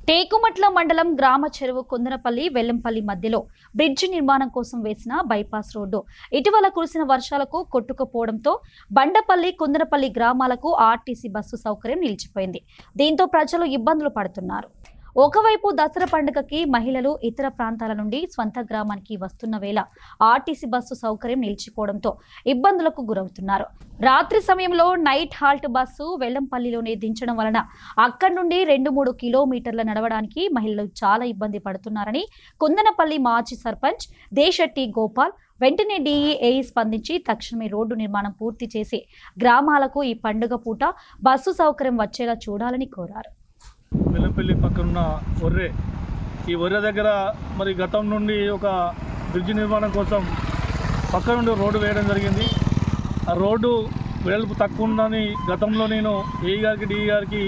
టేకుమట్ల మండలం గ్రామ చెరువు కుందనపల్లి వెల్లంపల్లి మధ్యలో బ్రిడ్జి నిర్మాణం కోసం వేసిన బైపాస్ రోడ్డు ఇటీవల కురిసిన వర్షాలకు కొట్టుకుపోవడంతో బండపల్లి కుందనపల్లి గ్రామాలకు ఆర్టీసీ బస్సు సౌకర్యం నిలిచిపోయింది. దీంతో ప్రజలు ఇబ్బందులు పడుతున్నారు. ఒకవైపు దసరా పండుగకి మహిళలు ఇతర ప్రాంతాల నుండి స్వంత గ్రామానికి వస్తున్న వేళ ఆర్టీసీ బస్సు సౌకర్యం నిలిచిపోవడంతో ఇబ్బందులకు గురవుతున్నారు. రాత్రి సమయంలో నైట్ హాల్ట్ బస్సు వెల్లంపల్లిలోనే దించడం వలన అక్కడి నుండి 2-3 కిలోమీటర్ల నడవడానికి మహిళలు చాలా ఇబ్బంది పడుతున్నారని కుందనపల్లి మాజీ సర్పంచ్ దేశెట్టి గోపాల్ వెంటనే DEA స్పందించి తక్షణమే రోడ్డు నిర్మాణం పూర్తి చేసి గ్రామాలకు ఈ పండుగ పూట బస్సు సౌకర్యం వచ్చేలా చూడాలని కోరారు. వెల్లంపల్లి పక్కనున్న ఒర్రె ఈ ఒర్రె దగ్గర మరి గతం నుండి ఒక బ్రిడ్జి నిర్మాణం కోసం పక్క నుండి రోడ్డు వేయడం జరిగింది. ఆ రోడ్డు వెడల్పు తక్కువ ఉందని గతంలో నేను ఏఈ గారికి DE గారికి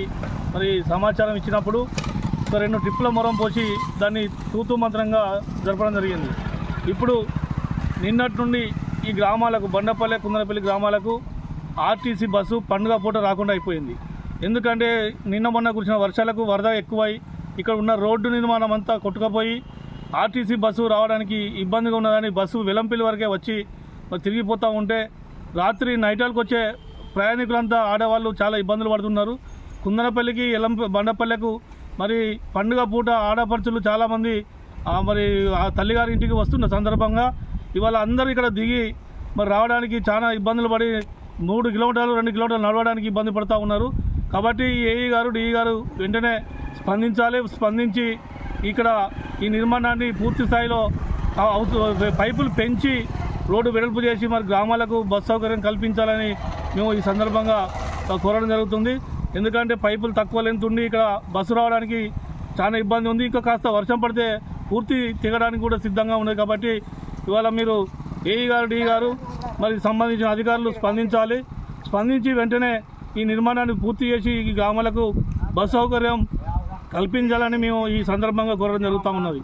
మరి సమాచారం ఇచ్చినప్పుడు ఒక 2 ట్రిప్పుల మొరం పోసి దాన్ని తూతూ మంత్రంగా జరపడం జరిగింది. ఇప్పుడు నిన్నటి నుండి ఈ గ్రామాలకు బండపల్లె కుందనపల్లి గ్రామాలకు ఆర్టీసీ బస్సు పండుగ పూట రాకుండా అయిపోయింది. ఎందుకంటే నిన్న మొన్న కురిసిన వర్షాలకు వరద ఎక్కువై ఇక్కడ ఉన్న రోడ్డు నిర్మాణం అంతా కొట్టుకుపోయి ఆర్టీసీ బస్సు రావడానికి ఇబ్బందిగా ఉన్నదని బస్సు వెల్లంపల్లి వరకే వచ్చి తిరిగిపోతూ ఉంటే రాత్రి నైటాలకు వచ్చే ప్రయాణికులంతా ఆడవాళ్ళు చాలా ఇబ్బందులు పడుతున్నారు. కుందనపల్లికి బండపల్లెకు మరి పండుగ పూట ఆడపడుచులు చాలామంది మరి ఆ తల్లిగారి ఇంటికి వస్తున్న సందర్భంగా ఇవాళ అందరూ ఇక్కడ దిగి మరి రావడానికి చాలా ఇబ్బందులు పడి 3 కిలోమీటర్లు 2 కిలోమీటర్లు నడవడానికి ఇబ్బంది పడుతూ ఉన్నారు. కాబట్టి ఏఈ గారు DE గారు వెంటనే స్పందించి ఇక్కడ ఈ నిర్మాణాన్ని పూర్తి స్థాయిలో పైపులు పెంచి రోడ్డు వెడల్పు చేసి మరి గ్రామాలకు బస్ సౌకర్యం కల్పించాలని మేము ఈ సందర్భంగా కోరడం జరుగుతుంది. ఎందుకంటే పైపులు తక్కువ లెంత్ ఉండి ఇక్కడ బస్సు రావడానికి చాలా ఇబ్బంది ఉంది. ఇంకా కాస్త వర్షం పడితే పూర్తి తిరగడానికి కూడా సిద్ధంగా ఉన్నది. కాబట్టి ఇవాళ మీరు ఏఈ గారు DE గారు మరి సంబంధించిన అధికారులు స్పందించి వెంటనే ఈ నిర్మాణాన్ని పూర్తి చేసి ఈ గ్రామాలకు బస్సు సౌకర్యం కల్పించాలని మేము ఈ సందర్భంగా కోరడం జరుగుతూ ఉన్నది.